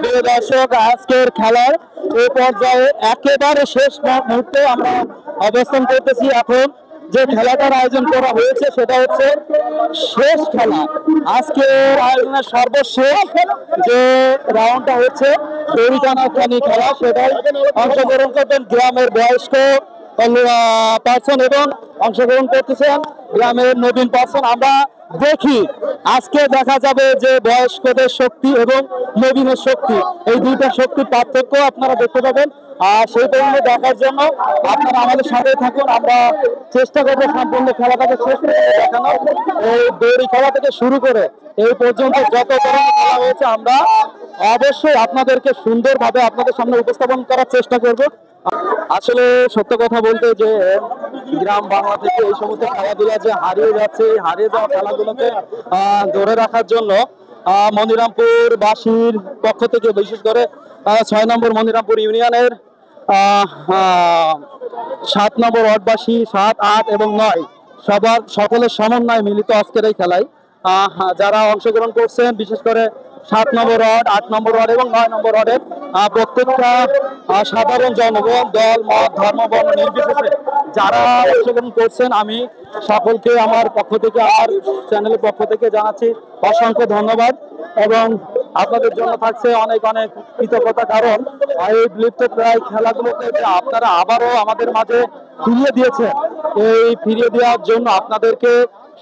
প্রিয় দর্শক, আজকের খেলার এই পর্যায়ে একেবারে শেষ মুহূর্তে আমরা অবস্থান করতেছি। এখন যে খেলাটার আয়োজন করা হয়েছে সেটা হচ্ছে শেষ খেলা, আজকের আয়োজনের সর্বশেষ যে রাউন্ডটা হচ্ছে দড়ি টানাটানি খেলা, সেটাই অংশগ্রহণ করবেন গ্রামের বয়স্ক পার্সন এবং অংশগ্রহণ করতেছেন গ্রামের নবীন পার্সন। আমরা দেখি আজকে দেখা যাবে যে বয়স্কদের শক্তি এবং নবীনের শক্তি, এই দুইটা শক্তির পার্থক্য আপনারা দেখতে পাবেন। আর সেই পর্যন্ত দেখার জন্য আপনারা আমাদের সাথে থাকুন। আমরা চেষ্টা করবো সম্পূর্ণ খেলাটাকে শেষ পর্যন্ত দেখানো। এই দড়ি খেলা থেকে শুরু করে এই পর্যন্ত যত ধরনের খেলা হয়েছে আমরা অবশ্যই আপনাদেরকে সুন্দরভাবে আপনাদের সামনে উপস্থাপন করার চেষ্টা করব। আসলে সত্য কথা বলতে যে গ্রাম বাংলা থেকে এই সমস্ত খেলাধুলা যে হারিয়ে যাচ্ছে, এই হারিয়ে যাওয়া খেলাগুলোকে ধরে রাখার জন্য মনিরামপুর বাসীর পক্ষ থেকে বিশেষ করে ৬ নম্বর মনিরামপুর ইউনিয়নের ৭ নম্বর ওয়ার্ডবাসী ৭, ৮ এবং ৯ সকলের সমন্বয় মিলিত আজকের এই খেলায় যারা অংশগ্রহণ করছেন, বিশেষ করে ৭ নম্বর ওয়ার্ড, ৮ নম্বর ওয়ার্ড এবং ৯ নম্বর ওয়ার্ডের প্রত্যেকটা সাধারণ জনগণ, দল, মত, ধর্ম, বর্ণ নির্বিশেষে যারা অংশগ্রহণ করছেন, আমি সকলকে আমার পক্ষ থেকে, আমার চ্যানেলের পক্ষ থেকে জানাচ্ছি অসংখ্য ধন্যবাদ এবং আপনাদের জন্য থাকছে অনেক অনেক কৃতজ্ঞতা। কারণ এই বিলুপ্ত প্রায় খেলাগুলোকে আপনারা আবারও আমাদের মাঝে ফিরিয়ে দিয়েছেন, এই ফিরিয়ে দেওয়ার জন্য আপনাদেরকে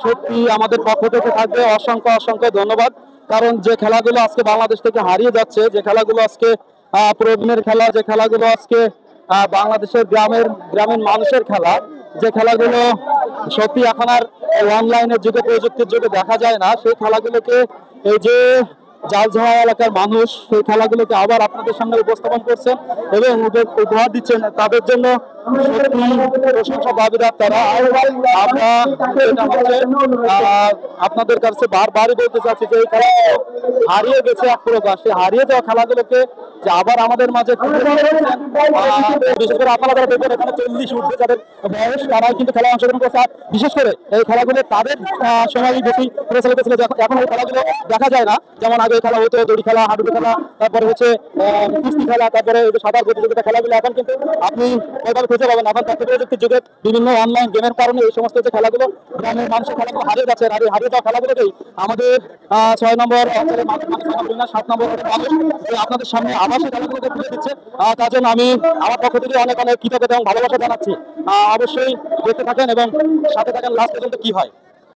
সত্যি আমাদের পক্ষ থেকে থাকবে অসংখ্য অসংখ্য ধন্যবাদ। কারণ যে খেলাগুলো আজকে বাংলাদেশ থেকে হারিয়ে যাচ্ছে, যে খেলাগুলো আজকে প্রবীণের খেলা, যে খেলাগুলো আজকে বাংলাদেশের গ্রামীণ মানুষের খেলা, যে খেলাগুলো সত্যি এখন আর অনলাইনের যুগে, প্রযুক্তির যুগে দেখা যায় না, সেই খেলাগুলোকে এই যে জালঝাড়া এলাকার মানুষ সেই খেলাগুলোকে আবার আপনাদের সামনে উপস্থাপন করছেন এবং উপহার দিচ্ছেন, তাদের জন্য সত্যি প্রশংসা দাবিদার তারা। আমরা এটা হচ্ছে আপনাদের কাছে বারবারই বলতে চাচ্ছি যে এই খেলাগুলো হারিয়ে গেছে এক প্রকার, সেই হারিয়ে যাওয়া খেলাগুলোকে যে আবার আমাদের মাঝে বিশেষ করে আপনারা যারা দেখবেন এখানে 40 ঊর্ধ্বে যাদের বয়স, তারাই কিন্তু খেলায় অংশগ্রহণ করছে। আর বিশেষ করে এই খেলাগুলো তাদের সময় বেশি প্রচলিত ছিল, এখন এই খেলাগুলো দেখা যায় না। যেমন আগে খেলা হতো দড়ি খেলা, হাডুডু খেলা, তারপরে হচ্ছে কুস্তি খেলা, তারপরে সাঁতার প্রতিযোগিতা খেলাগুলো এখন কিন্তু আপনি ওইভাবে খুঁজে পাবেন। এখন তথ্য প্রযুক্তির যুগে বিভিন্ন অনলাইন গেমের কারণে এই সমস্ত যে খেলাগুলো গ্রামের মানুষের খেলাগুলো হারিয়ে যাচ্ছে। আর এই হারিয়ে যাওয়া খেলাগুলোকেই আমাদের ৬ নম্বর অঞ্চলের মানুষ, ৭ নম্বর মানুষ আপনাদের সামনে আবার সেই খেলাগুলোকে তুলে দিচ্ছে। তার জন্য আমি আমার পক্ষ থেকে অনেক অনেক কৃতজ্ঞতা এবং ভালোবাসা জানাচ্ছি। অবশ্যই দেখতে থাকেন এবং সাথে থাকেন লাস্ট পর্যন্ত কি হয়।